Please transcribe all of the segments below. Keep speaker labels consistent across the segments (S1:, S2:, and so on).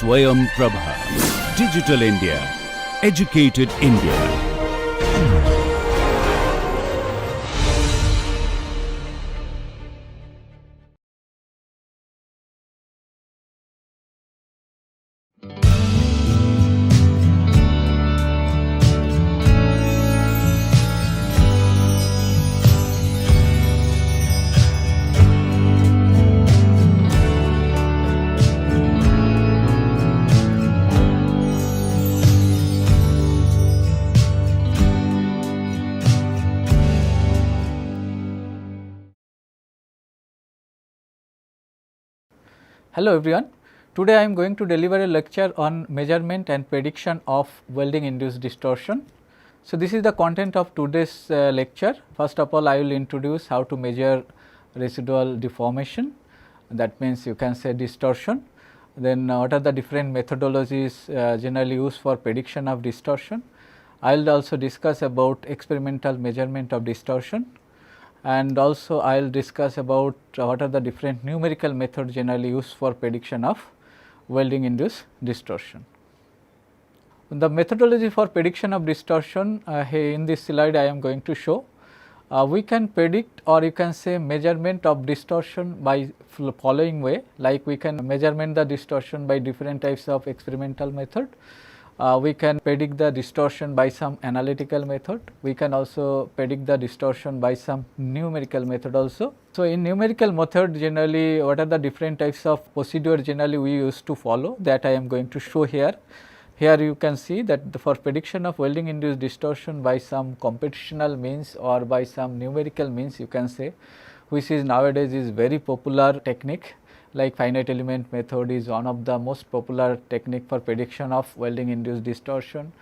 S1: Swayam Prabha. Digital India. Educated India.
S2: Hello everyone, today I am going to deliver a lecture on measurement and prediction of welding induced distortion. So, this is the content of today's lecture. First of all, I will introduce how to measure residual deformation, that means you can say distortion. Then what are the different methodologies generally used for prediction of distortion. I will also discuss about experimental measurement of distortion, and also I will discuss about what are the different numerical methods generally used for prediction of welding induced distortion. The methodology for prediction of distortion in this slide I am going to show. We can predict, or you can say measurement of distortion by following way, like we can measurement the distortion by different types of experimental method. We can predict the distortion by some analytical method. We can also predict the distortion by some numerical method also. So, in numerical method generally what are the different types of procedure generally we used to follow, that I am going to show here. Here you can see that for prediction of welding induced distortion by some computational means or by some numerical means, you can say, which is nowadays is very popular technique, like finite element method is one of the most popular technique for prediction of welding induced distortion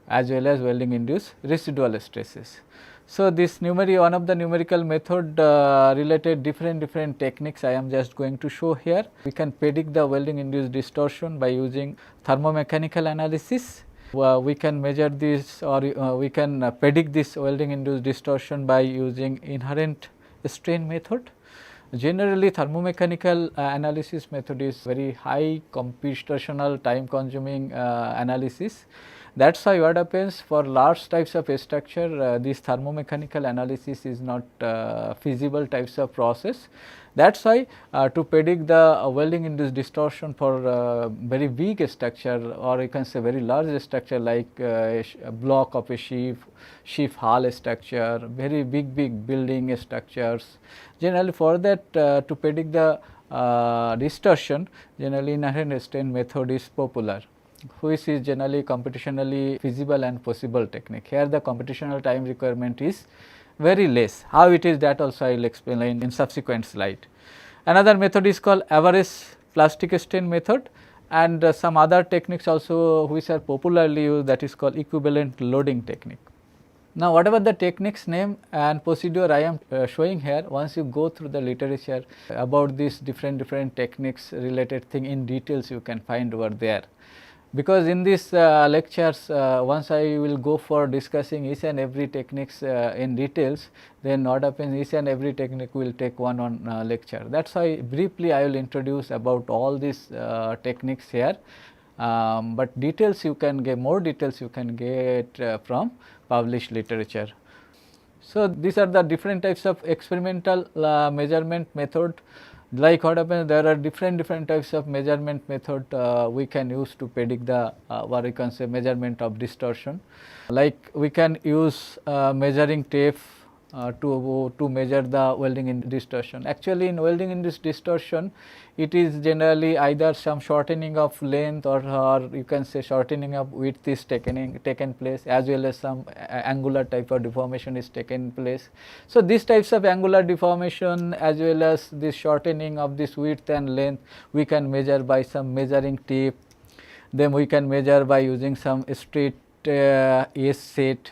S2: as well as welding induced residual stresses. So, this one of the numerical method related different techniques I am just going to show here. We can predict the welding induced distortion by using thermomechanical analysis. We can measure this, or we can predict this welding induced distortion by using inherent strain method. Generally thermomechanical analysis method is very high computational time consuming analysis. That is why what happens for large types of structure, this thermomechanical analysis is not feasible types of process. That is why to predict the welding induced distortion for very big structure, or you can say very large structure like a block of a ship hull structure, very big building structures. Generally for that to predict the distortion, generally inherent strain method is popular, which is generally computationally feasible and possible technique. Here the computational time requirement is very less. How it is, that also I will explain in subsequent slide. Another method is called average plastic strain method, and some other techniques also which are popularly used, that is called equivalent loading technique. Now, whatever the techniques name and procedure I am showing here, once you go through the literature about these different techniques related thing in details, you can find over there. Because in these lectures once I will go for discussing each and every techniques in details, then what happens, each and every technique will take one lecture. That is why briefly I will introduce about all these techniques here, but details you can get, more details you can get from published literature. So, these are the different types of experimental measurement method. Like what happens, there are different types of measurement method we can use to predict the what you can say measurement of distortion. Like we can use measuring tape to measure the welding induced distortion. Actually in welding induced distortion, it is generally either some shortening of length, or you can say shortening of width is taken place, as well as some angular type of deformation is taken place. So, these types of angular deformation as well as this shortening of this width and length we can measure by some measuring tape. Then we can measure by using some straight edge set,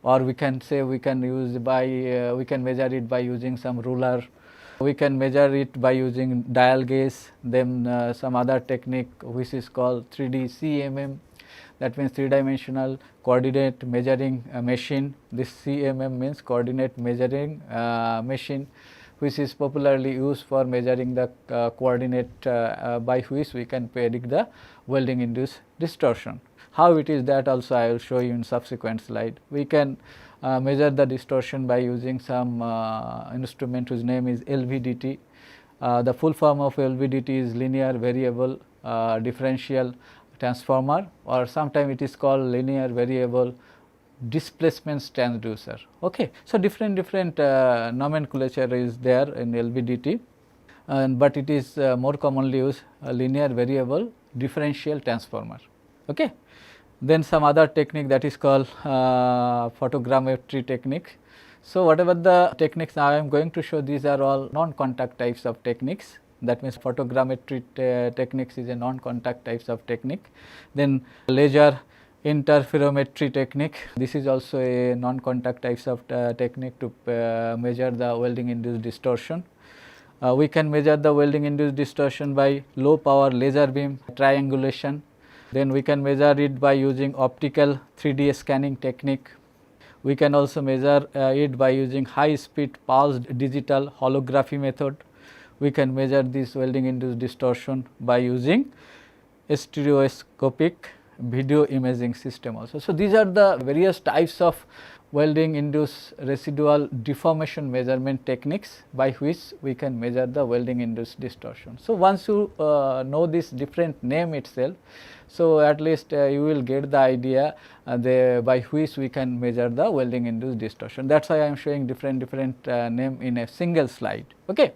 S2: or we can say we can use by we can measure it by using some ruler. We can measure it by using dial gauge. Then some other technique which is called 3D CMM, that means 3-dimensional coordinate measuring machine. This CMM means coordinate measuring machine. which is popularly used for measuring the coordinate by which we can predict the welding induced distortion. How it is, that also I will show you in subsequent slide. We can measure the distortion by using some instrument whose name is LVDT. The full form of LVDT is linear variable differential transformer, or sometimes it is called linear variable displacement transducer. Okay. So, different nomenclature is there in LVDT, but it is more commonly used linear variable differential transformer. Okay. Then some other technique, that is called photogrammetry technique. So, whatever the techniques now I am going to show, these are all non-contact types of techniques. That means photogrammetry techniques is a non-contact types of technique. Then laser interferometry technique, this is also a non-contact types of technique to measure the welding induced distortion. We can measure the welding induced distortion by low power laser beam triangulation. Then we can measure it by using optical 3D scanning technique. We can also measure it by using high speed pulsed digital holography method. We can measure this welding induced distortion by using stereoscopic video imaging system also. So, these are the various types of welding induced residual deformation measurement techniques by which we can measure the welding induced distortion. So, once you know this different name itself, so at least you will get the idea by which we can measure the welding induced distortion. That is why I am showing different name in a single slide. Okay.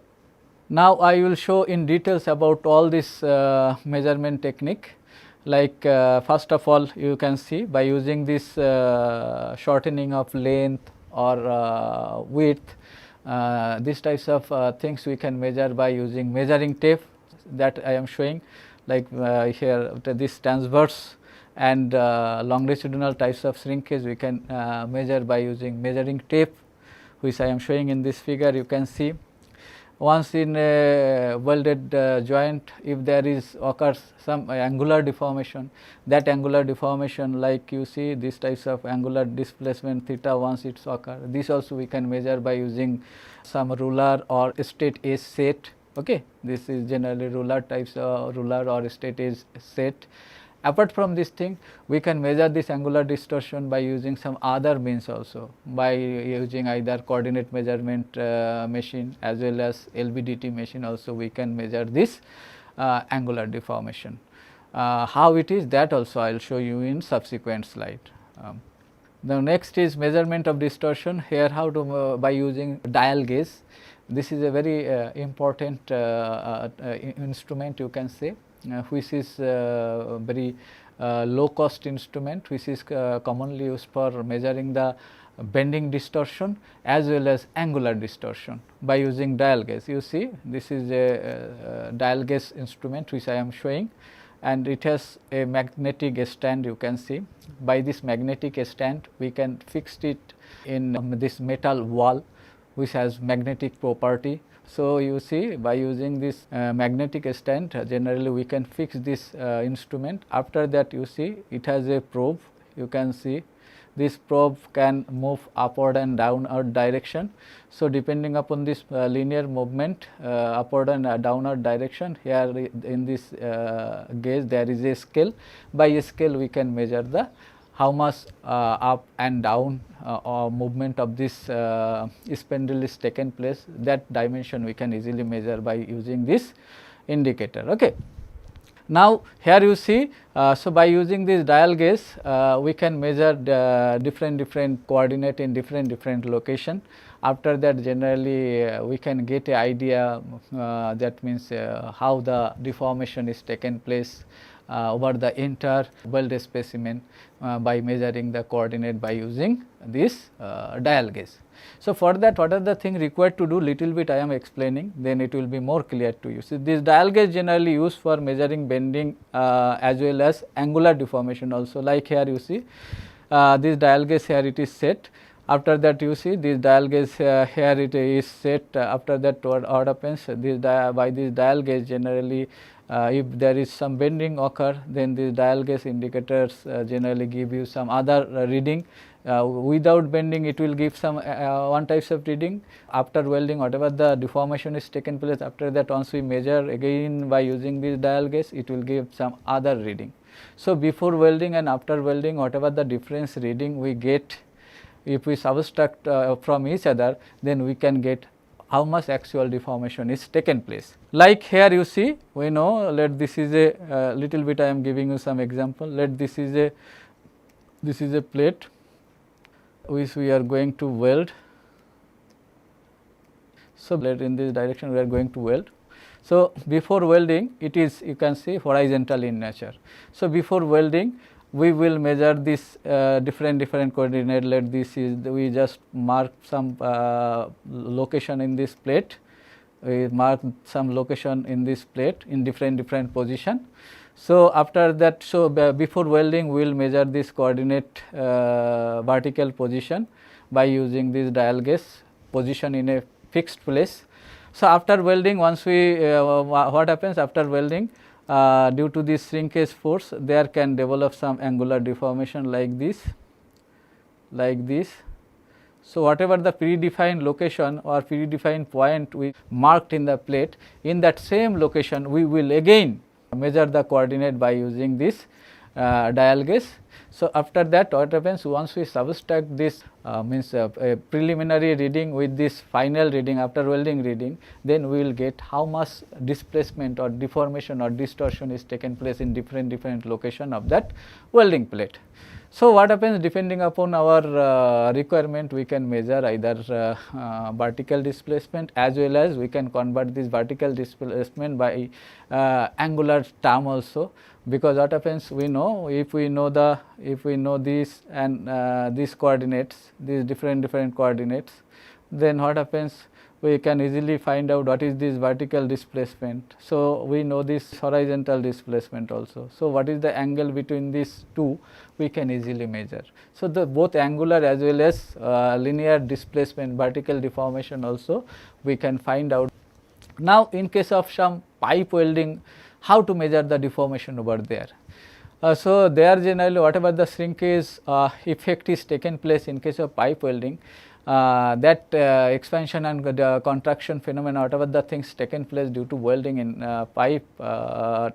S2: Now, I will show in details about all this measurement technique. Like first of all, you can see by using this shortening of length or width, these types of things we can measure by using measuring tape, that I am showing, like here this transverse and longitudinal types of shrinkage we can measure by using measuring tape, which I am showing in this figure. You can see once in a welded joint, if there is occurs some angular deformation, that angular deformation, like you see these types of angular displacement theta, once it's occur, this also we can measure by using some ruler or straight edge set. Okay. This is generally ruler types ruler or straight edge set. Apart from this thing, we can measure this angular distortion by using some other means also, by using either coordinate measurement machine as well as LVDT machine also we can measure this angular deformation. How it is, that also I will show you in subsequent slide. The next is measurement of distortion. Here how to by using dial gauge. This is a very important instrument, you can say, which is very low cost instrument, which is commonly used for measuring the bending distortion as well as angular distortion by using dial gauge. You see, this is a dial gauge instrument which I am showing, and it has a magnetic stand, you can see. By this magnetic stand we can fix it in this metal wall which has magnetic property. So, you see, by using this magnetic stand, generally we can fix this instrument. After that, you see it has a probe, you can see this probe can move upward and downward direction. So, depending upon this linear movement upward and downward direction, here in this gauge there is a scale. By a scale we can measure the how much up and down or movement of this spindle is taken place. That dimension we can easily measure by using this indicator. Okay. Now, here you see, so by using this dial gauge we can measure different coordinate in different location. After that, generally we can get a idea, that means how the deformation is taken place over the entire welded specimen by measuring the coordinate by using this dial gauge. So, for that, what are the things required to do, little bit I am explaining, then it will be more clear to you. So, this dial gauge generally used for measuring bending as well as angular deformation also, like here you see this dial gauge, here it is set. After that, you see this dial gauge here it is set. After that, what happens, this by this dial gauge generally if there is some bending occur, then these dial gauge indicators generally give you some other reading. Without bending it will give some one types of reading. After welding, whatever the deformation is taken place, after that once we measure again by using this dial gauge, it will give some other reading. So before welding and after welding, whatever the difference reading we get, if we subtract from each other, then we can get how much actual deformation is taken place. Like here you see, we know, let this is a little bit I am giving you some example. Let this is a plate which we are going to weld. So let in this direction we are going to weld. So before welding it is, you can see, horizontal in nature. So before welding we will measure this different coordinate. Let this is, we just mark some location in this plate. We mark some location in this plate in different position. So after that, so before welding we will measure this coordinate vertical position by using this dial gauge position in a fixed place. So after welding, once we what happens after welding, due to this shrinkage force, there can develop some angular deformation like this. So whatever the predefined location or predefined point we marked in the plate, in that same location we will again measure the coordinate by using this dial gauge. So after that, what happens, once we subtract this means a preliminary reading with this final reading after welding reading, then we will get how much displacement or deformation or distortion is taken place in different location of that welding plate. So what happens, depending upon our requirement, we can measure either vertical displacement, as well as we can convert this vertical displacement by angular term also. Because what happens, we know, if we know this and these coordinates, these different coordinates, then what happens, we can easily find out what is this vertical displacement. So we know this horizontal displacement also. So what is the angle between these two, we can easily measure. So the both angular as well as linear displacement, vertical deformation also we can find out. Now in case of some pipe welding, how to measure the deformation over there? So there generally whatever the shrinkage effect is taken place in case of pipe welding, that expansion and contraction phenomena, whatever the things taken place due to welding in pipe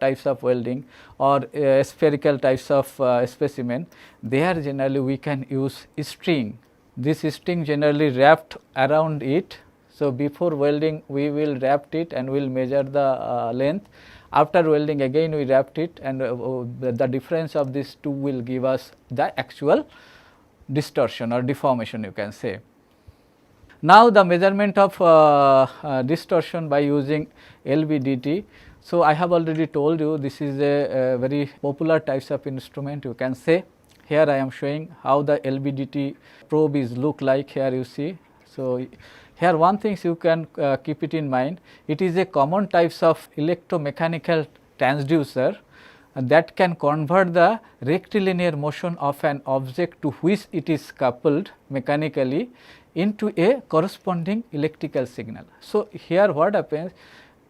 S2: types of welding or spherical types of specimen, there generally we can use string. This string generally wrapped around it. So before welding we will wrap it and we will measure the length. After welding again we wrapped it, and the difference of these two will give us the actual distortion or deformation, you can say. Now the measurement of distortion by using LVDT. So I have already told you this is a very popular types of instrument, you can say. Here I am showing how the LVDT probe is look like. Here you see. So here one thing you can keep it in mind, it is a common types of electromechanical transducer that can convert the rectilinear motion of an object to which it is coupled mechanically into a corresponding electrical signal. So here what happens,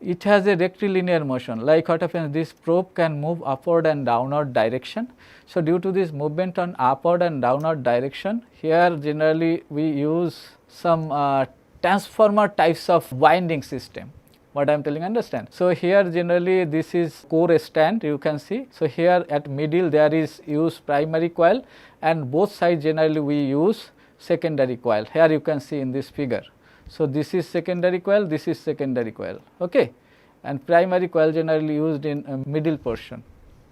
S2: it has a rectilinear motion, like what happens, this probe can move upward and downward direction. So due to this movement on upward and downward direction, here generally we use some transformer types of winding system. What I am telling, understand? So here generally this is core stand, you can see. So here at middle there is use primary coil, and both sides generally we use secondary coil. Here you can see in this figure. So this is secondary coil, this is secondary coil, okay, and primary coil generally used in middle portion.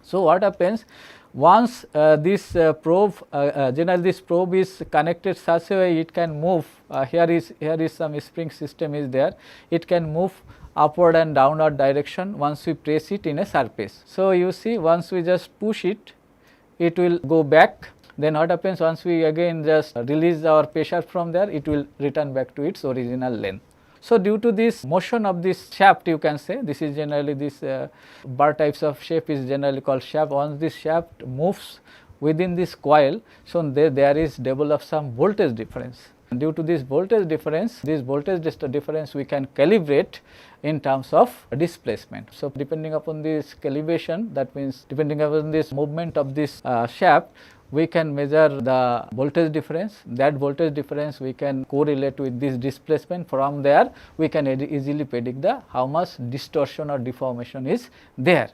S2: So what happens, once this probe generally this probe is connected such a way it can move, here is some spring system is there, it can move upward and downward direction once we press it in a surface. So you see, once we just push it, it will go back. Then what happens, once we again just release our pressure from there, it will return back to its original length. So due to this motion of this shaft, you can say, this is generally this bar types of shape is generally called shaft. Once this shaft moves within this coil, so there is develop some voltage difference. And due to this voltage difference we can calibrate in terms of displacement. So depending upon this calibration, that means depending upon this movement of this shaft, we can measure the voltage difference. That voltage difference we can correlate with this displacement. From there we can easily predict the how much distortion or deformation is there.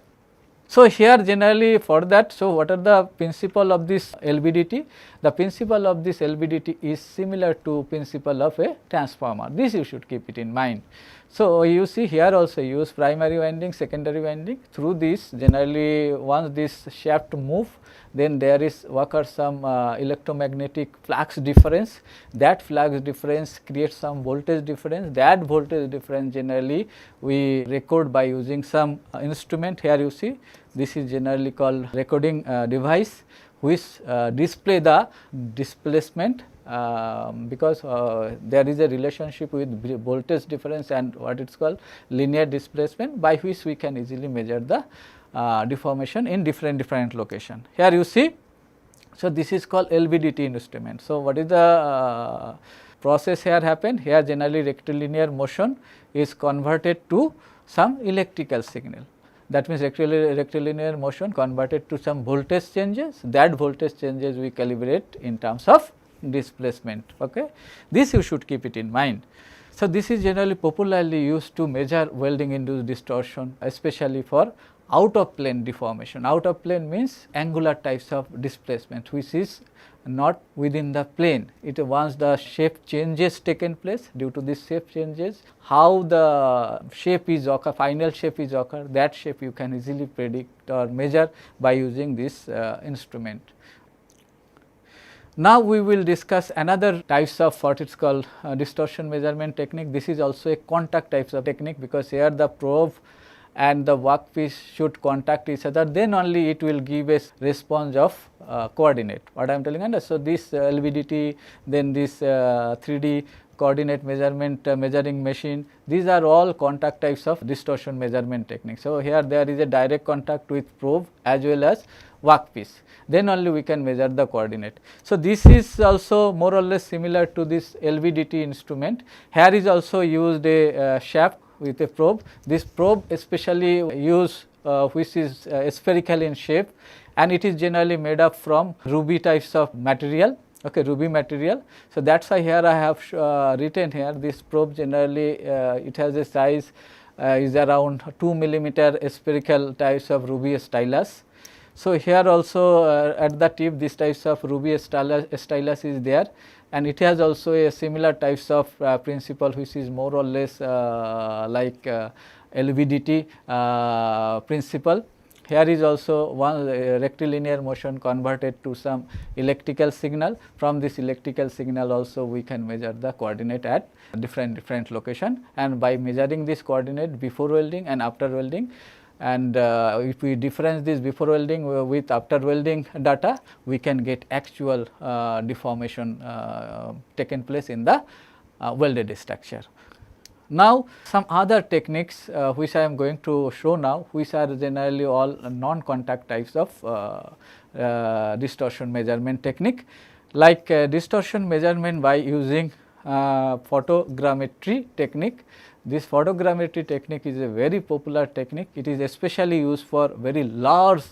S2: So, here generally for that, so what are the principle of this LVDT? The principle of this LVDT is similar to principle of a transformer. This you should keep it in mind. So, you see here also use primary winding, secondary winding. Through this generally once this shaft move, then there is occurs some electromagnetic flux difference. That flux difference creates some voltage difference. That voltage difference generally we record by using some instrument. Here you see this is generally called recording device, which display the displacement because there is a relationship with voltage difference and what it is called linear displacement, by which we can easily measure the deformation in different location. Here you see, so this is called LVDT instrument. So, what is the process here happen? Here generally rectilinear motion is converted to some electrical signal. That means rectilinear motion converted to some voltage changes. That voltage changes we calibrate in terms of displacement. Okay, this you should keep it in mind. So, this is generally popularly used to measure welding induced distortion, especially for out of plane deformation. Out of plane means angular types of displacement, which is not within the plane. It once the shape changes taken place, due to this shape changes, how the shape is occur, final shape is occur, that shape you can easily predict or measure by using this instrument. Now, we will discuss another types of what it is called distortion measurement technique. This is also a contact types of technique, because here the probe and the workpiece should contact each other, then only it will give a response of coordinate, what I am telling you. So, this LVDT, then this 3D coordinate measurement measuring machine, these are all contact types of distortion measurement technique. So, here there is a direct contact with probe as well as workpiece, then only we can measure the coordinate. So, this is also more or less similar to this LVDT instrument. Here is also used a shaft with a probe. This probe especially used which is spherical in shape, and it is generally made up from ruby types of material. Okay, ruby material. So, that is why here I have written here this probe generally it has a size is around 2 millimeter spherical types of ruby stylus. So, here also at the tip this types of ruby stylus is there, and it has also a similar types of principle, which is more or less like LVDT principle. Here is also one rectilinear motion converted to some electrical signal. From this electrical signal also we can measure the coordinate at different location, and by measuring this coordinate before welding and after welding, and if we difference this before welding with after welding data, we can get actual deformation taken place in the welded structure. Now, some other techniques which I am going to show now, which are generally all non-contact types of distortion measurement technique, like distortion measurement by using photogrammetry technique. This photogrammetry technique is a very popular technique. It is especially used for very large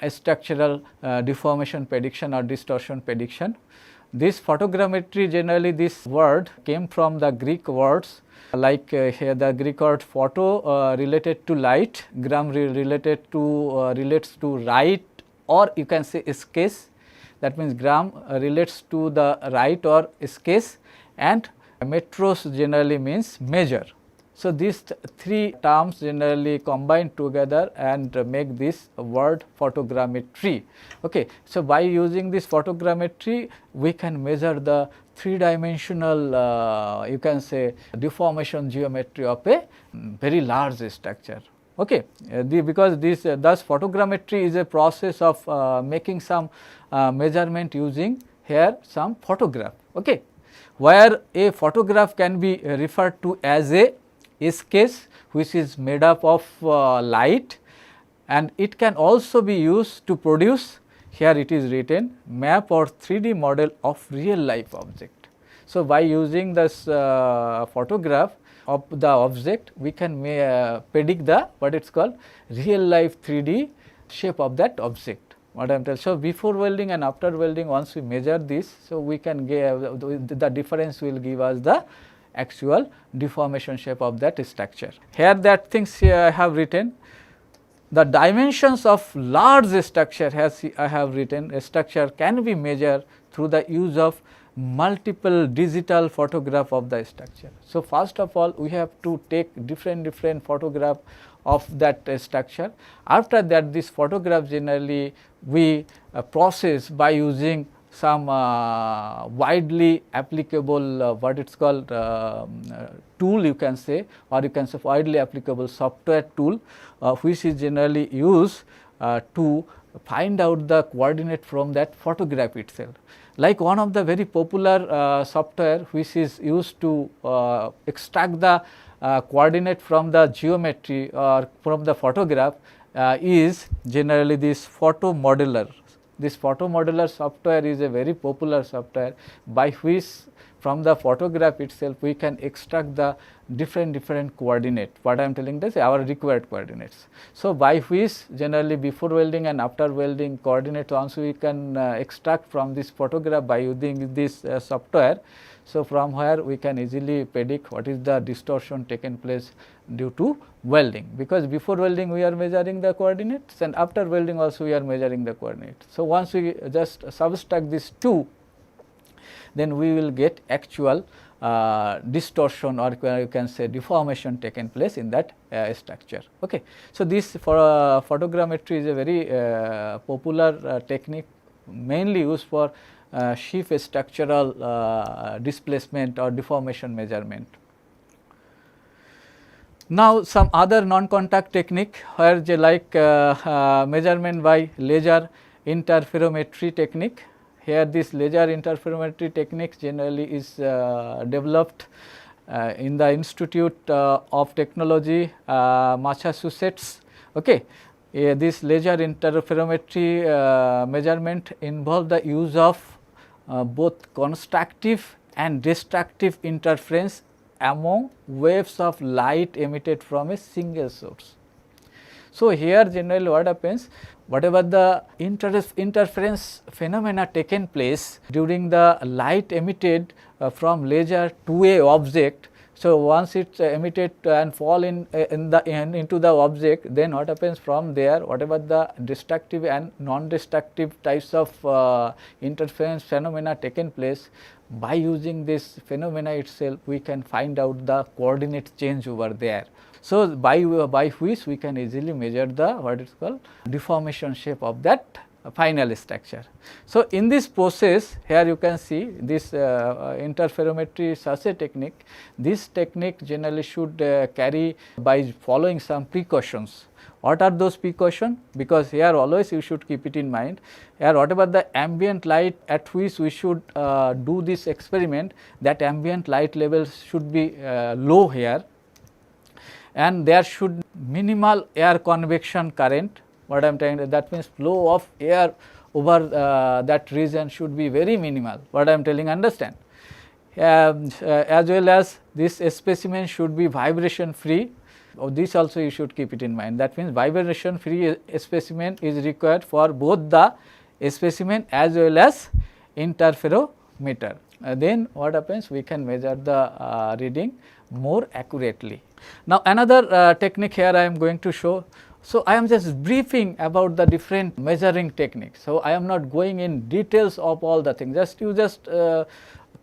S2: structural deformation prediction or distortion prediction. This photogrammetry, generally this word came from the Greek words, like here the Greek word photo related to light, gram related to relates to right, or you can say sketch, that means gram relates to the right or sketch, and metros generally means measure. So, these three terms generally combine together and make this word photogrammetry. Okay. So, by using this photogrammetry, we can measure the three-dimensional you can say deformation geometry of a very large structure. Okay. Because this thus photogrammetry is a process of making some measurement using here some photograph. Okay. Where a photograph can be referred to as a sketch which is made up of light, and it can also be used to produce, here it is written, map or 3D model of real life object. So, by using this photograph of the object, we can predict the what it is called real life 3D shape of that object. what I am telling. So, before welding and after welding, once we measure this, so we can get the difference will give us the actual deformation shape of that structure. Here that things I have written. The dimensions of large structure, as I have written, a structure can be measured through the use of multiple digital photograph of the structure. So, first of all we have to take different photograph of that structure. After that, this photograph generally we process by using some widely applicable what it is called tool, you can say, or you can say widely applicable software tool, which is generally used to find out the coordinate from that photograph itself. Like one of the very popular software which is used to extract the coordinate from the geometry or from the photograph is generally this photo modeler. This photo modeler software is a very popular software by which from the photograph itself we can extract the different coordinate. What I am telling this our required coordinates. So, by which generally before welding and after welding coordinate also we can extract from this photograph by using this software. So, from where we can easily predict what is the distortion taken place due to welding, because before welding we are measuring the coordinates and after welding also we are measuring the coordinates. So, once we just subtract these two, then we will get actual distortion or you can say deformation taken place in that structure. Okay. So, this for photogrammetry is a very popular technique mainly used for sheaf structural displacement or deformation measurement. Now, some other non-contact technique where like measurement by laser interferometry technique. Here this laser interferometry technique generally is developed in the Institute of Technology, Massachusetts. Okay. This laser interferometry measurement involve the use of both constructive and destructive interference among waves of light emitted from a single source. So, here generally what happens, whatever the interference phenomena taken place during the light emitted from laser to a object. So, once it emitted and fall into the object, then what happens from there, whatever the destructive and non-destructive types of interference phenomena taken place, by using this phenomena itself we can find out the coordinate change over there. So, by which we can easily measure the what is called deformation shape of that final structure. So, in this process here you can see this interferometry is such a technique. This technique generally should carry by following some precautions. What are those precautions? Because here always you should keep it in mind, here whatever the ambient light at which we should do this experiment, that ambient light levels should be low here, and there should minimal air convection current. What I am telling, that means flow of air over that region should be very minimal. What I am telling, understand? As well as this specimen should be vibration free. This also you should keep it in mind. That means vibration free specimen is required for both the specimen as well as interferometer. Then what happens, we can measure the reading more accurately. Now, another technique here I am going to show. So, I am just briefing about the different measuring techniques. So, I am not going in details of all the things, you just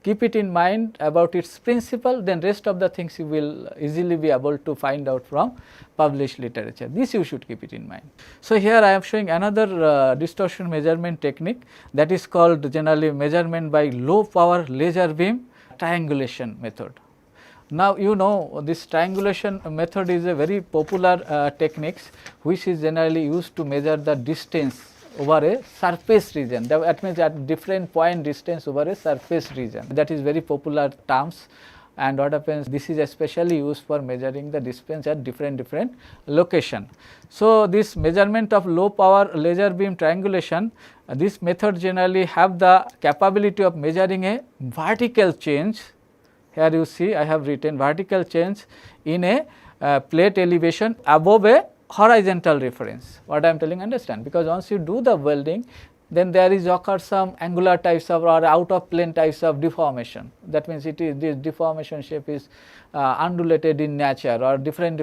S2: keep it in mind about its principle, then rest of the things you will easily be able to find out from published literature. This you should keep it in mind. So, here I am showing another distortion measurement technique, that is called generally measurement by low power laser beam triangulation method. Now, you know this triangulation method is a very popular technique which is generally used to measure the distance over a surface region. That means at different point distance over a surface region. That is very popular terms, and what happens, this is especially used for measuring the distance at different location. So, this measurement of low power laser beam triangulation, this method generally have the capability of measuring a vertical change. Here you see I have written vertical change in a plate elevation above a horizontal reference. What I am telling, understand, because once you do the welding, then there is occur some angular types of or out of plane types of deformation. That means it is this deformation shape is undulated in nature or different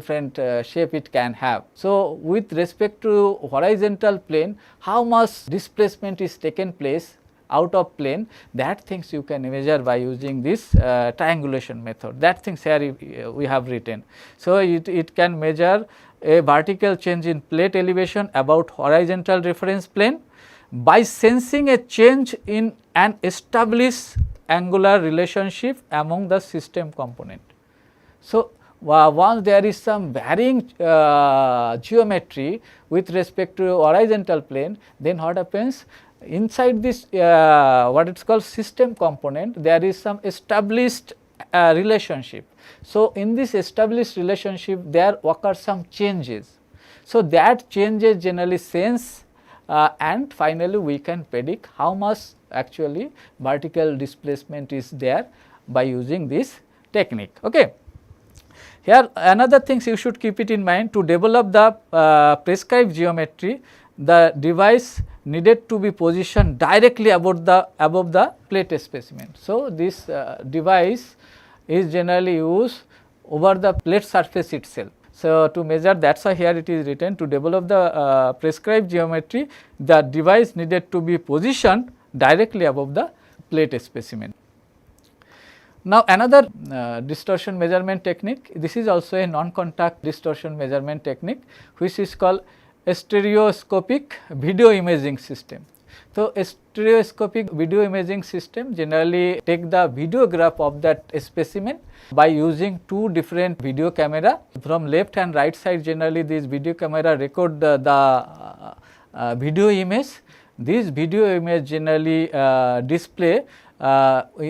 S2: shape it can have. So, with respect to horizontal plane, how much displacement is taken place out of plane, that things you can measure by using this triangulation method. That things here we have written. So, it can measure a vertical change in plate elevation about horizontal reference plane by sensing a change in an established angular relationship among the system component. So, once there is some varying geometry with respect to horizontal plane, then what happens? Inside this what it is called system component, there is some established relationship. So, in this established relationship there occur some changes. So, that changes generally sense and finally, we can predict how much actually vertical displacement is there by using this technique. Okay. Here another things you should keep it in mind, to develop the prescribed geometry, the device needed to be positioned directly above the plate specimen. So, this device is generally used over the plate surface itself. So, to measure, that is why here it is written, to develop the prescribed geometry, the device needed to be positioned directly above the plate specimen. Now, another distortion measurement technique, this is also a non-contact distortion measurement technique, which is called a stereoscopic video imaging system. So, a stereoscopic video imaging system generally take the videograph of that specimen by using two different video camera. From left and right side, generally this video camera record the video image. This video image generally display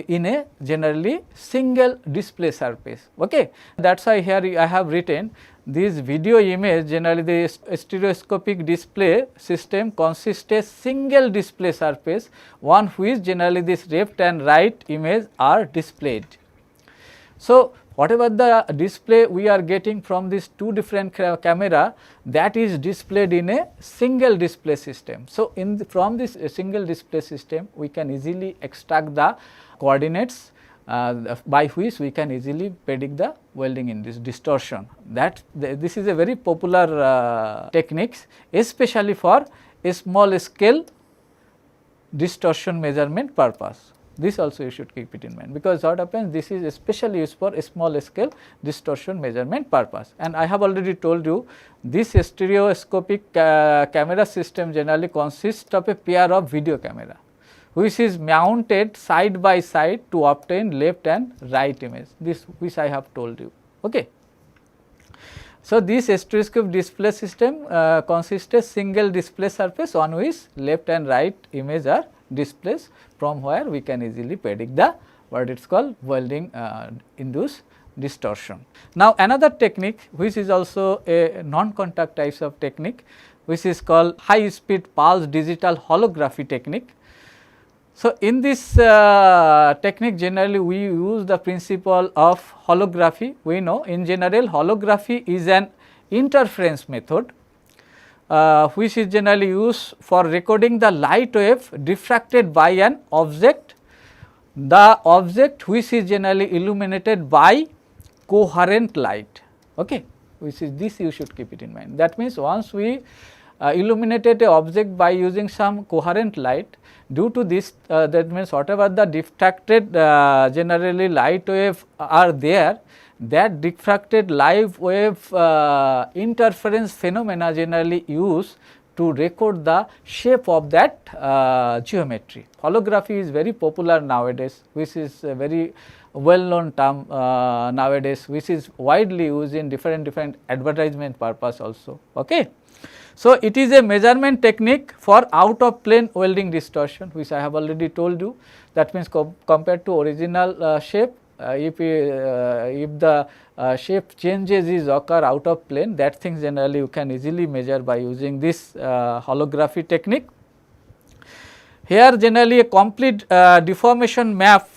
S2: in a generally single display surface. Okay. That is why here I have written this video image, generally the stereoscopic display system consists a single display surface, one which generally this left and right image are displayed. So, whatever the display we are getting from these two different camera, that is displayed in a single display system. So, from this single display system we can easily extract the coordinates by which we can easily predict the welding induced distortion. This is a very popular techniques, especially for a small scale distortion measurement purpose. This also you should keep it in mind, because what happens, this is especially used for a small scale distortion measurement purpose. And I have already told you, this stereoscopic camera system generally consists of a pair of video camera, which is mounted side by side to obtain left and right image, this which I have told you. Okay. So, this stereoscopic display system consists a single display surface on which left and right image are displayed, from where we can easily predict the what it is called welding induced distortion. Now, another technique which is also a non-contact types of technique, which is called high speed pulse digital holography technique. So, in this technique generally we use the principle of holography. We know in general holography is an interference method which is generally used for recording the light wave diffracted by an object, the object which is generally illuminated by coherent light. Okay. Which is this, you should keep it in mind. That means, once we illuminated a object by using some coherent light, due to this that means whatever the diffracted generally light wave are there, that diffracted light wave interference phenomena generally used to record the shape of that geometry. Holography is very popular nowadays, which is a very well known term nowadays, which is widely used in different advertisement purpose also. Okay. So, it is a measurement technique for out of plane welding distortion, which I have already told you. That means, compared to original shape, if the shape changes is occur out of plane, that things generally you can easily measure by using this holography technique. Here generally a complete deformation map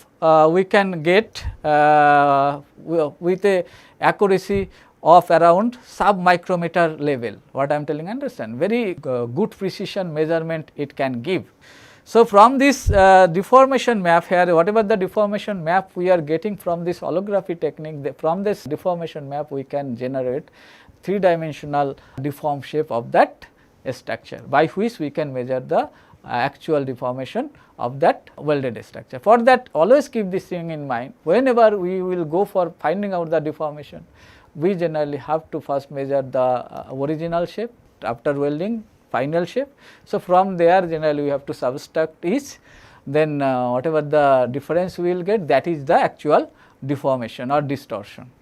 S2: we can get with a accuracy of around sub-micrometer level. What I am telling, understand, very good precision measurement it can give. So, from this deformation map here, whatever the deformation map we are getting from this holography technique, from this deformation map we can generate 3-dimensional deformed shape of that structure, by which we can measure the actual deformation of that welded structure. For that, always keep this thing in mind. Whenever we will go for finding out the deformation, we generally have to first measure the original shape, after welding final shape. So, from there generally we have to subtract each, then whatever the difference we will get, that is the actual deformation or distortion.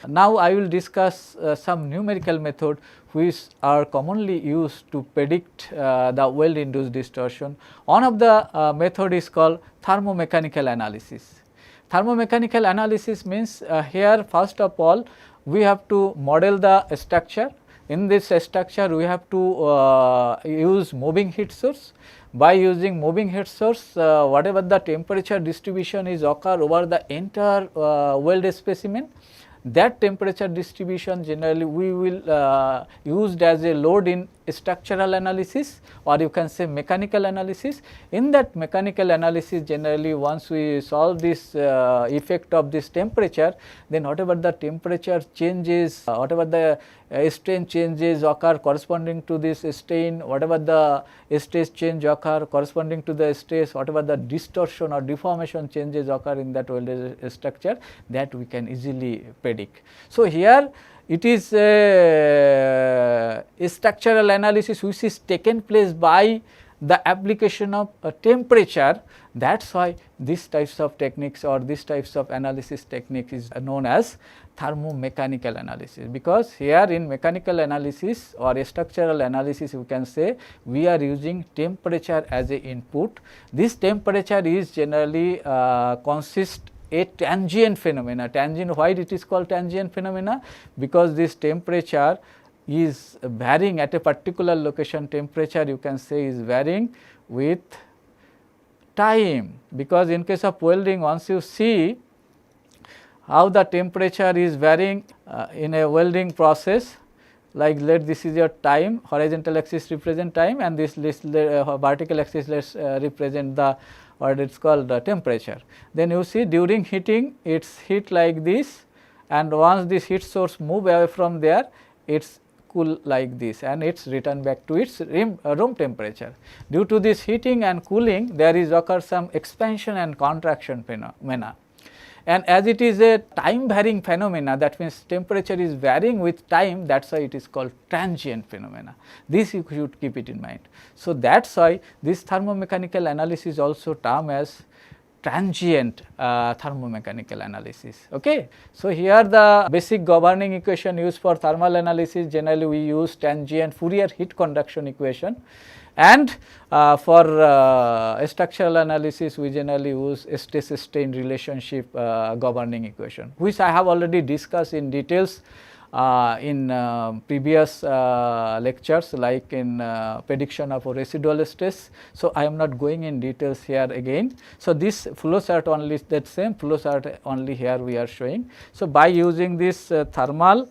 S2: Now, I will discuss some numerical method which are commonly used to predict the weld induced distortion. One of the method is called thermomechanical analysis. Thermomechanical analysis means here first of all we have to model the structure. In this structure we have to use moving heat source. By using moving heat source, whatever the temperature distribution is occur over the entire welded specimen, that temperature distribution generally we will used as a load in structural analysis, or you can say mechanical analysis. In that mechanical analysis, generally once we solve this effect of this temperature, then whatever the temperature changes, whatever the strain changes occur corresponding to this strain, whatever the stress change occur corresponding to the stress, whatever the distortion or deformation changes occur in that welded structure, that we can easily predict. So, here it is a structural analysis which is taken place by the application of temperature. That is why these types of techniques or these types of analysis technique is known as thermomechanical analysis, because here in mechanical analysis or structural analysis you can say we are using temperature as a input. This temperature is generally consists a transient phenomena. Transient, why it is called transient phenomena? Because this temperature is varying at a particular location. Temperature you can say is varying with time, because in case of welding, once you see how the temperature is varying in a welding process, like this is your time, horizontal axis represent time, and this vertical axis let us represent the what it is called the temperature. Then you see during heating it is heat like this, and once this heat source move away from there, it is cool like this, and it is returned back to its room temperature. Due to this heating and cooling, there is occur some expansion and contraction phenomena. And as it is a time varying phenomena, that means temperature is varying with time, that is why it is called transient phenomena. This you should keep it in mind. So, that is why this thermomechanical analysis also termed as transient thermomechanical analysis. Okay. So, here the basic governing equation used for thermal analysis, generally we use transient Fourier heat conduction equation, and for structural analysis we generally use stress strain relationship governing equation, which I have already discussed in details in previous lectures, like in prediction of residual stress. So, I am not going in details here again. So, this flow chart only, that same flow chart only here we are showing. So, by using this thermal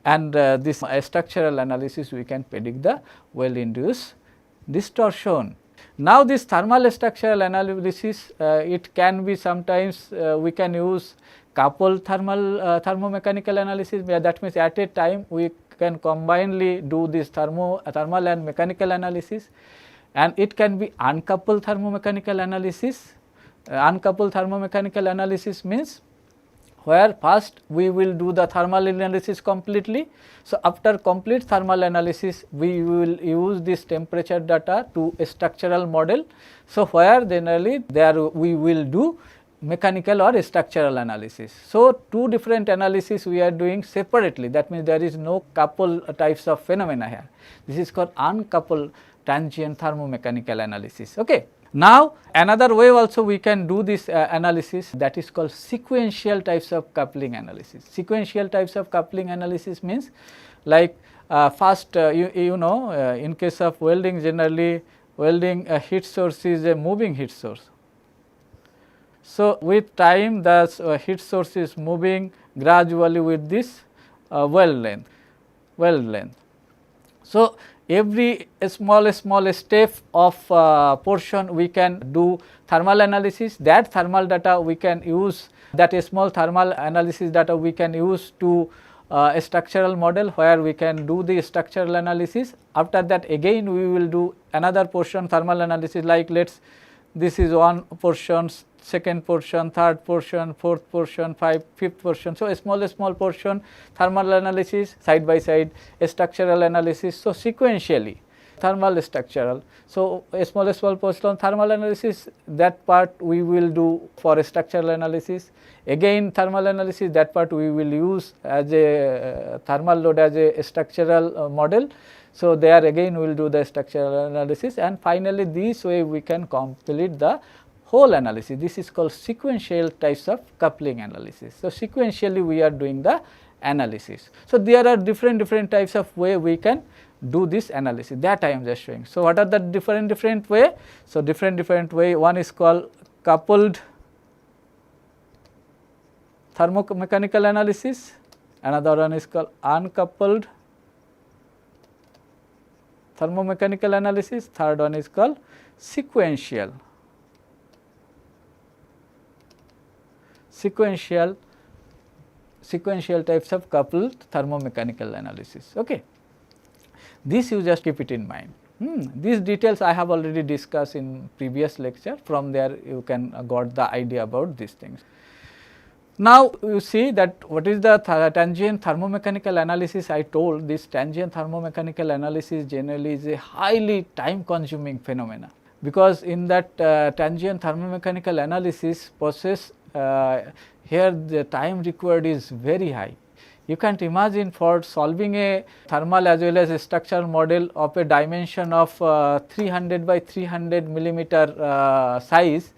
S2: and this structural analysis, we can predict the weld induced distortion. Now, this thermal structural analysis it can be sometimes we can use coupled thermomechanical analysis, where that means at a time we can combinedly do this thermal and mechanical analysis, and it can be uncoupled thermomechanical analysis. Uncoupled thermomechanical analysis means where first we will do the thermal analysis completely. So, after complete thermal analysis we will use this temperature data to a structural model. So, where generally there we will do mechanical or structural analysis. So, two different analysis we are doing separately, that means there is no couple types of phenomena here. This is called uncoupled transient thermomechanical analysis. Okay. Now, another way also we can do this analysis, that is called sequential types of coupling analysis. Sequential types of coupling analysis means like first you know in case of welding, generally welding heat source is a moving heat source. So, with time the heat source is moving gradually with this weld length. So, every small step of portion we can do thermal analysis. That thermal data we can use, that small thermal analysis data we can use to a structural model where we can do the structural analysis. After that again we will do another portion thermal analysis, like this is one portion, second portion, third portion, fourth portion, fifth portion. So, a small portion thermal analysis, side by side a structural analysis. So, sequentially thermal structural. So, a small portion thermal analysis, that part we will do for a structural analysis. Again thermal analysis, that part we will use as a thermal load as a structural model. So, there again we will do the structural analysis, and finally this way we can complete the whole analysis. This is called sequential types of coupling analysis. So, sequentially we are doing the analysis. So, there are different types of way we can do this analysis, that I am just showing. So, what are the different way? So, different way, one is called coupled thermomechanical analysis, another one is called uncoupled thermomechanical analysis, third one is called sequential types of coupled thermomechanical analysis. Okay. This you just keep it in mind. These details I have already discussed in previous lecture. From there you can got the idea about these things. Now, you see that what is the tangent thermomechanical analysis. I told this tangent thermomechanical analysis generally is a highly time consuming phenomena, because in that tangent thermomechanical analysis process, here the time required is very high. You can't imagine, for solving a thermal as well as a structural model of a dimension of 300 by 300 millimeter size,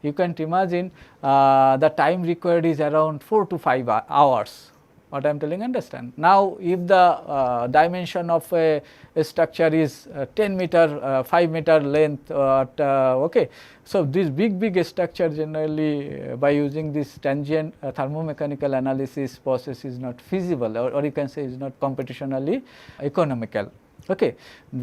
S2: you can't imagine the time required is around 4 to 5 hours. What I am telling, understand? Now, if the dimension of a structure is 10 meter, 5 meter length, okay. So, this big structure generally by using this tangent thermomechanical analysis process is not feasible, or you can say is not computationally economical. Okay.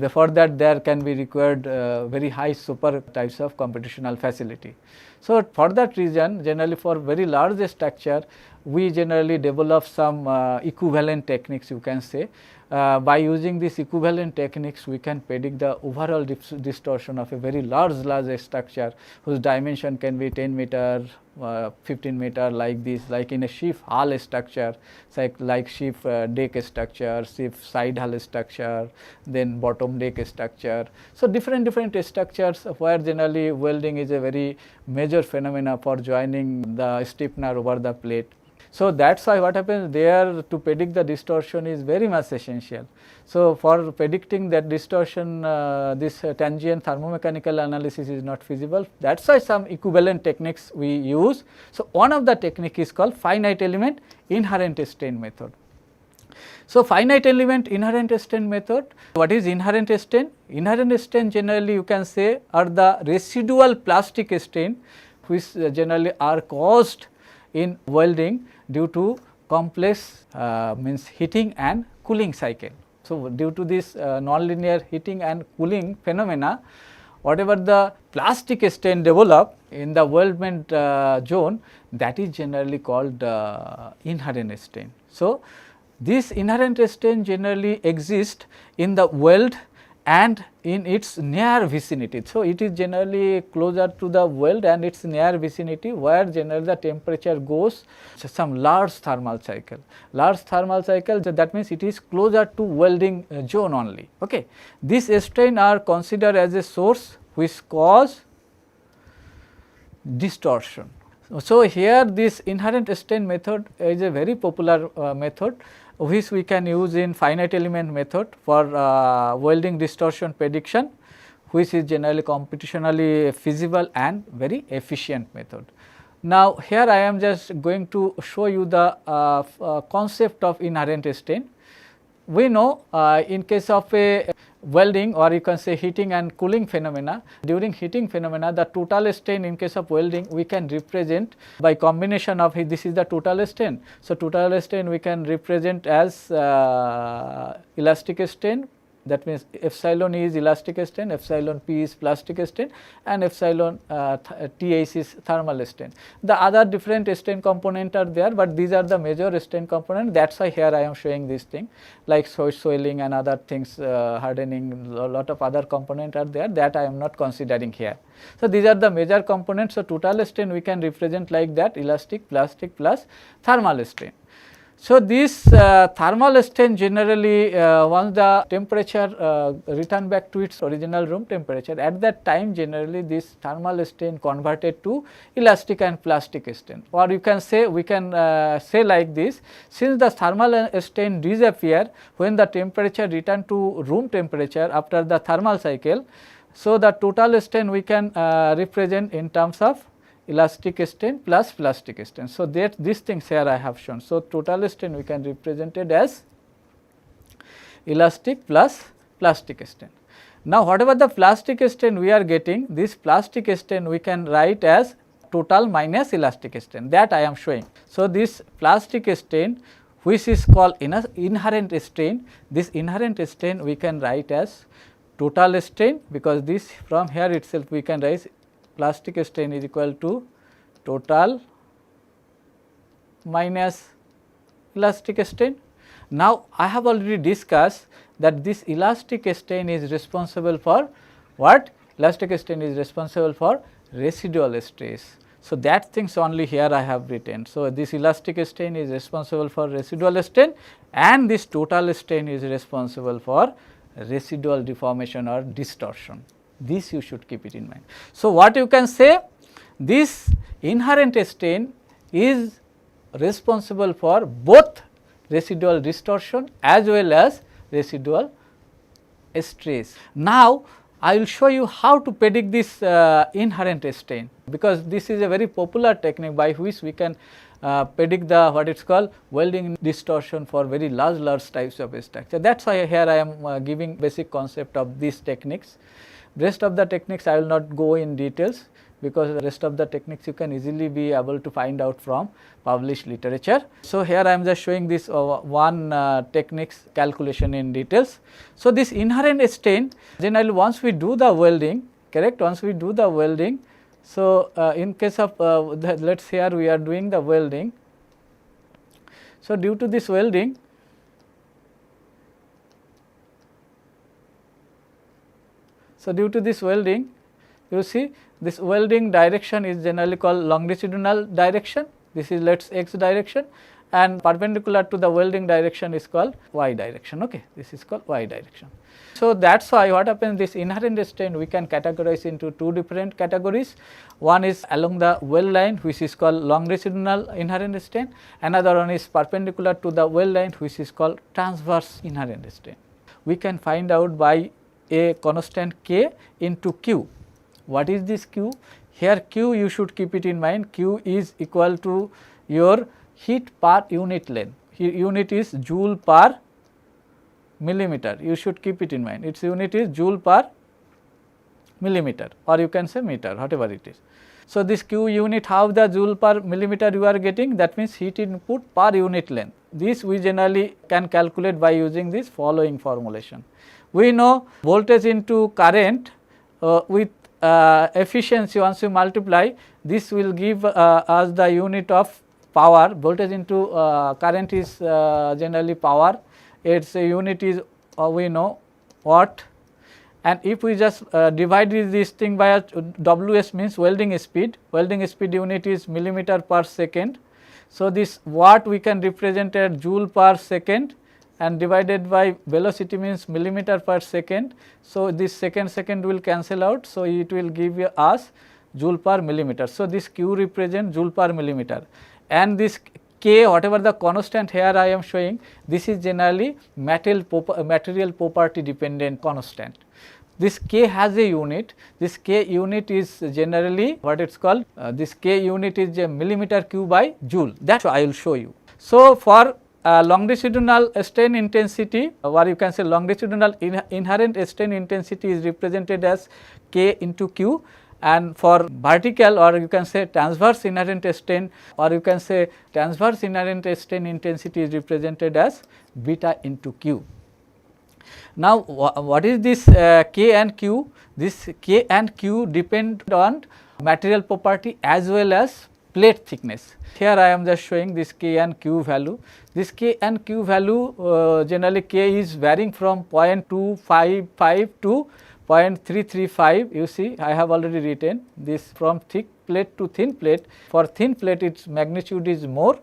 S2: For that there can be required very high super types of computational facility. So, for that reason generally for very large structure we generally develop some equivalent techniques, you can say. By using these equivalent techniques we can predict the overall distortion of a very large structure whose dimension can be 10 meter, 15 meter, like this, like in a ship hull structure, like ship deck structure, ship side hull structure, then bottom deck structure. So, different structures where generally welding is a very major phenomena for joining the stiffener over the plate. So, that is why what happens there, to predict the distortion is very much essential. So, for predicting that distortion, this tangent thermomechanical analysis is not feasible. That is why some equivalent techniques we use. So, one of the technique is called finite element inherent strain method. So, finite element inherent strain method. What is inherent strain? Inherent strain generally you can say are the residual plastic strain which generally are caused in welding due to complex means heating and cooling cycle. So, due to this nonlinear heating and cooling phenomena, whatever the plastic strain develop in the weldment zone, that is generally called inherent strain. So, this inherent strain generally exists in the weld and in its near vicinity. So, it is generally closer to the weld and its near vicinity, where generally the temperature goes some large thermal cycle. Large thermal cycle, that means it is closer to welding zone only. Okay. These strain are considered as a source which cause distortion. So, here this inherent strain method is a very popular method which we can use in finite element method for welding distortion prediction, which is generally computationally feasible and very efficient method. Now, here I am just going to show you the concept of inherent strain. We know in case of a welding, or you can say heating and cooling phenomena. During heating phenomena, the total strain in case of welding we can represent by combination of this is the total strain. So, total strain we can represent as elastic strain, that means epsilon E is elastic strain, epsilon P is plastic strain, and epsilon TH is thermal strain. The other different strain component are there, but these are the major strain component. That is why here I am showing this thing like swelling and other things, hardening, a lot of other component are there that I am not considering here. So, these are the major components. So, total strain we can represent like that, elastic, plastic plus thermal strain. So, this thermal strain generally once the temperature return back to its original room temperature, at that time generally this thermal strain converted to elastic and plastic strain, or you can say we can say like this, since the thermal strain disappear when the temperature return to room temperature after the thermal cycle. So, the total strain we can represent in terms of elastic strain plus plastic strain. So, that these things here I have shown. So, total strain we can represent it as elastic plus plastic strain. Now, whatever the plastic strain we are getting, this plastic strain we can write as total minus elastic strain, that I am showing. So, this plastic strain which is called inherent strain, this inherent strain we can write as total strain, because this from here itself we can write plastic strain is equal to total minus elastic strain. Now, I have already discussed that this elastic strain is responsible for what? Elastic strain is responsible for residual stress. So, that things only here I have written. So, this elastic strain is responsible for residual strain, and this total strain is responsible for residual deformation or distortion. This you should keep it in mind. So, what you can say, this inherent strain is responsible for both residual distortion as well as residual stress. Now, I will show you how to predict this inherent strain, because this is a very popular technique by which we can predict the what it is called welding distortion for very large types of structure. That is why here I am giving basic concept of these techniques. Rest of the techniques I will not go in details, because the rest of the techniques you can easily be able to find out from published literature. So, here I am just showing this one techniques calculation in details. So, this inherent strain generally once we do the welding, correct, once we do the welding. So, in case of let us here we are doing the welding. So, due to this welding, so due to this welding, you see this welding direction is generally called longitudinal direction. This is let us x direction, and perpendicular to the welding direction is called y direction. Okay, this is called y direction. So, that is why what happens, this inherent strain we can categorize into two different categories. One is along the weld line, which is called longitudinal inherent strain. Another one is perpendicular to the weld line, which is called transverse inherent strain. We can find out by a constant k into q. What is this q? Here q you should keep it in mind, q is equal to your heat per unit length. Here unit is joule per millimeter, you should keep it in mind, its unit is joule per millimeter, or you can say meter, whatever it is. So, this q unit, how the joule per millimeter you are getting, that means heat input per unit length. This we generally can calculate by using this following formulation. We know voltage into current with efficiency, once you multiply, this will give us the unit of power. Voltage into current is generally power, its unit is we know watt, and if we just divide this thing by Ws means welding speed unit is millimeter per second. So, this watt we can represent as joule per second, and divided by velocity means millimeter per second. So, this second will cancel out. So, it will give us joule per millimeter. So, this q represents joule per millimeter, and this k, whatever the constant here I am showing, this is generally material property dependent constant. This k has a unit, this k unit is generally what it is called, this k unit is a millimeter cube by joule, that I will show you. So, for longitudinal strain intensity, or you can say longitudinal inherent strain intensity is represented as K into Q, and for vertical, or you can say transverse inherent strain, or you can say transverse inherent strain intensity is represented as beta into Q. Now, what is this K and Q? This K and Q depend on material property as well as plate thickness. Here I am just showing this K and Q value. This K and Q value, generally K is varying from 0.255 to 0.335. You see, I have already written this from thick plate to thin plate. For thin plate its magnitude is more,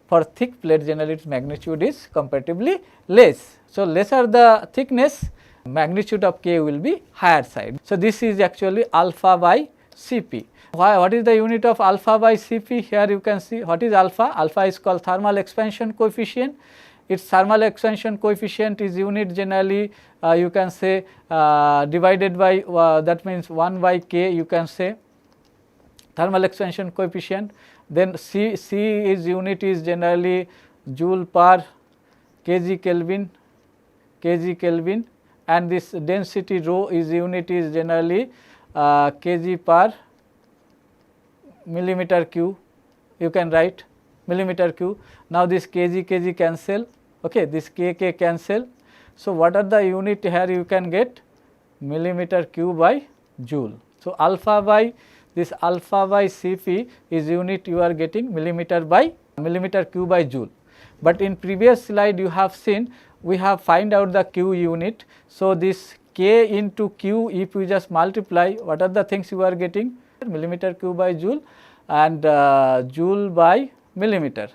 S2: for thick plate generally its magnitude is comparatively less. So, lesser the thickness, magnitude of K will be higher side. So, this is actually alpha by Cp. What is the unit of alpha by Cp? Here you can see what is alpha. Alpha is called thermal expansion coefficient. Its thermal expansion coefficient is unit generally you can say divided by that means 1 by K, you can say thermal expansion coefficient. Then C is unit is generally joule per kg Kelvin, and this density rho is unit is generally kg per millimeter cube, you can write millimeter cube. Now, this kg cancel, okay, this kk cancel. So, what are the unit here you can get? Millimeter cube by joule. So, alpha by this alpha by Cp is unit you are getting millimeter cube by joule. But in previous slide you have seen we have find out the Q unit. So, this K into Q, if you just multiply, what are the things you are getting? Millimeter cube by joule and joule by millimeter.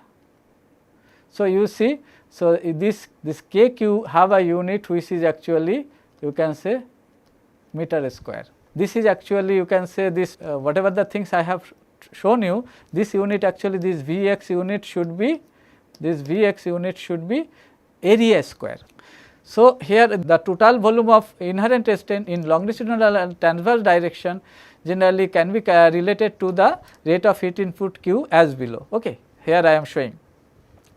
S2: So, you see, so this KQ have a unit which is actually you can say meter square. This is actually you can say this whatever the things I have shown you, this unit actually this Vx unit should be, this Vx unit should be area square. So, here the total volume of inherent strain in longitudinal and transverse direction generally can be related to the rate of heat input Q as below. Okay. Here I am showing.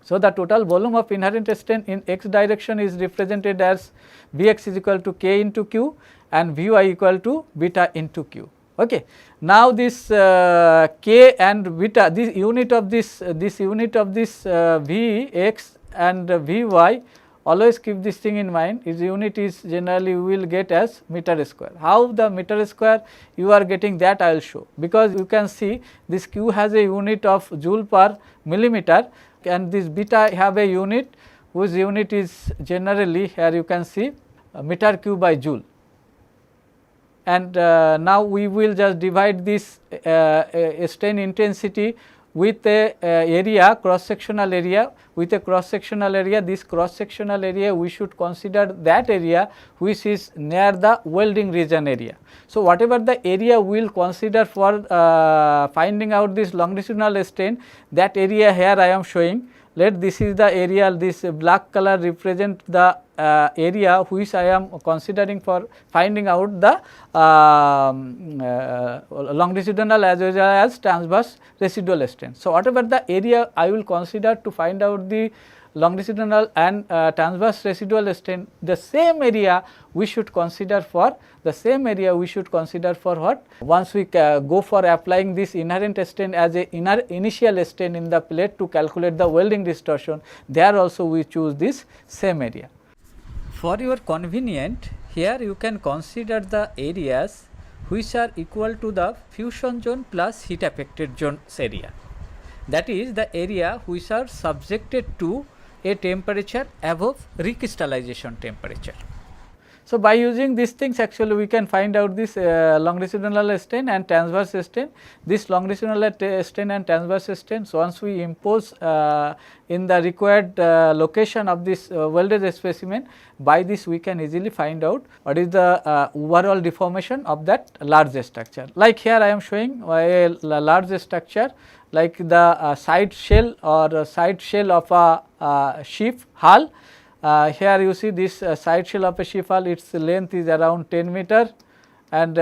S2: So, the total volume of inherent strain in x direction is represented as Vx is equal to K into Q and Vy equal to beta into Q. Okay. Now, this K and beta, this unit of this Vx and Vy, always keep this thing in mind, its unit is generally we will get as meter square. How the meter square you are getting, that I will show, because you can see this Q has a unit of joule per millimeter and this beta have a unit whose unit is generally here you can see meter cube by joule. And now we will just divide this strain intensity with a area, cross sectional area, with a cross sectional area. This cross sectional area we should consider that area which is near the welding region area. So, whatever the area we will consider for finding out this longitudinal strain, that area here I am showing. Let this is the area, this black color represent the area which I am considering for finding out the longitudinal as well as transverse residual strain. So, whatever the area I will consider to find out the longitudinal and transverse residual strain, the same area we should consider for what? Once we go for applying this inherent strain as a initial strain in the plate to calculate the welding distortion, there also we choose this same area. For your convenient, here you can consider the areas which are equal to the fusion zone plus heat affected zones area. That is the area which are subjected to a temperature above recrystallization temperature. So, by using these things actually we can find out this longitudinal strain and transverse strain. This longitudinal strain and transverse strain, so once we impose in the required location of this welded specimen, by this we can easily find out what is the overall deformation of that large structure. Like here I am showing a large structure like the side shell or side shell of a ship hull. Here you see this side shell of a ship hull, its length is around 10 meter and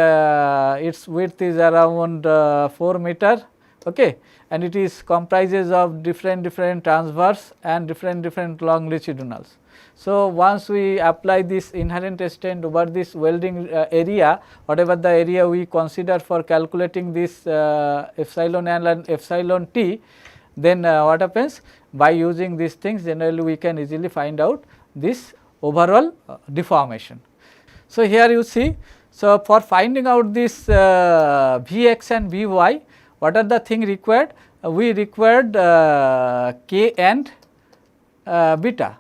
S2: its width is around 4 meter, okay, and it is comprises of different transverse and different longitudinals. So, once we apply this inherent strain over this welding area, whatever the area we consider for calculating this epsilon L and epsilon T, then what happens, by using these things generally we can easily find out this overall deformation. So, here you see, so for finding out this Vx and Vy, what are the thing required? We required K and beta.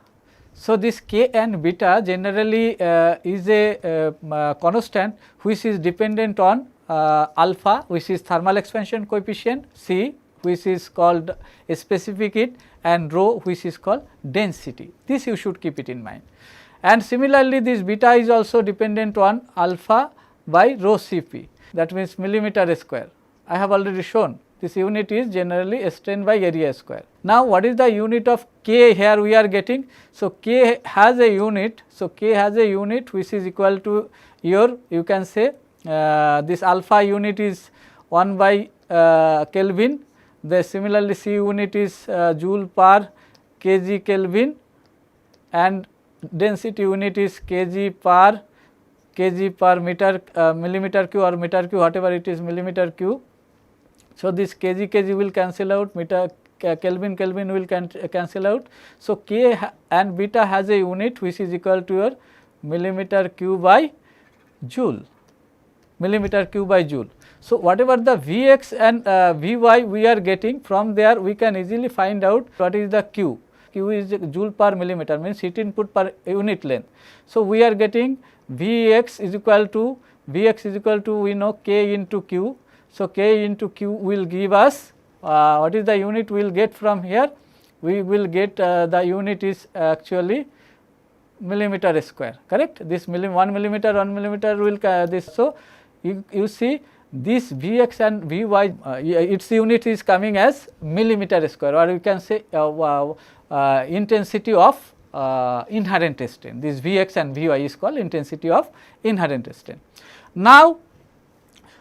S2: So, this K and beta generally is a constant which is dependent on alpha, which is thermal expansion coefficient, C which is called a specific heat, and rho which is called density. This you should keep it in mind. And similarly, this beta is also dependent on alpha by rho Cp, that means millimeter square. I have already shown this unit is generally strain by area square. Now, what is the unit of K here we are getting? So, K has a unit. So, K has a unit which is equal to your, you can say this alpha unit is 1 by Kelvin. The similarly C unit is joule per kg Kelvin, and density unit is kg per meter millimeter cube or meter cube, whatever it is, millimeter cube. So, this kg will cancel out, meter Kelvin will cancel out. So, K and beta has a unit which is equal to your millimeter cube by joule, millimeter cube by joule. So, whatever the Vx and Vy we are getting, from there we can easily find out what is the Q. Q is joule per millimeter, means heat input per unit length. So, we are getting Vx is equal to we know K into Q. So, K into Q will give us what is the unit we will get from here? We will get the unit is actually millimeter square, correct? This 1 millimeter will this. So, you see this Vx and Vy its unit is coming as millimeter square, or you can say intensity of inherent strain. This Vx and Vy is called intensity of inherent strain. Now,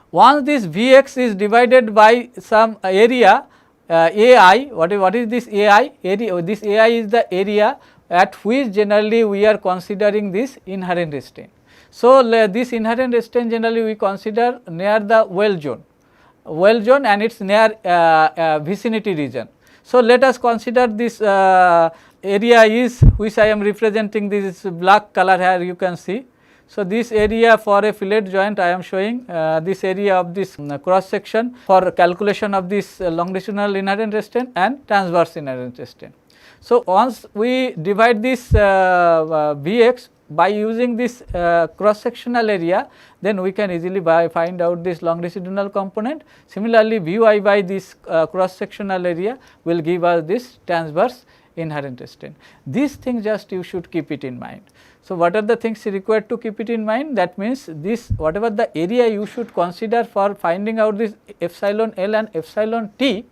S2: once this Vx is divided by some area Ai, what is this Ai? This Ai is the area at which generally we are considering this inherent strain. So, this inherent strain generally we consider near the weld zone and its near vicinity region. So, let us consider this area is, which I am representing, this black color here you can see. So, this area for a fillet joint I am showing this area of this cross section for calculation of this longitudinal inherent strain and transverse inherent strain. So, once we divide this Vx by using this cross sectional area, then we can easily find out this longitudinal component. Similarly, Vy by this cross sectional area will give us this transverse inherent strain. These things just you should keep it in mind. So, what are the things required to keep it in mind? That means, this whatever the area you should consider for finding out this epsilon L and epsilon T,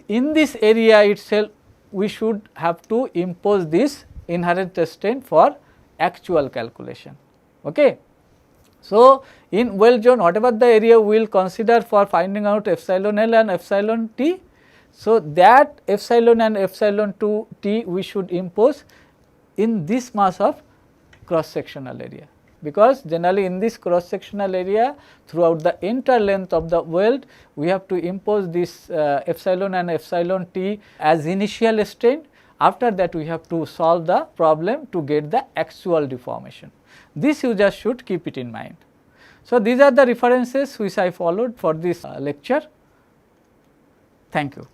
S2: in this area itself we should have to impose this inherent strain for actual calculation. Okay. So, in weld zone whatever the area we will consider for finding out epsilon L and epsilon T, so that epsilon and epsilon 2 T we should impose in this mass of cross sectional area, because generally in this cross sectional area throughout the entire length of the weld we have to impose this epsilon and epsilon T as initial strain. After that we have to solve the problem to get the actual deformation. This you just should keep it in mind. So, these are the references which I followed for this lecture. Thank you.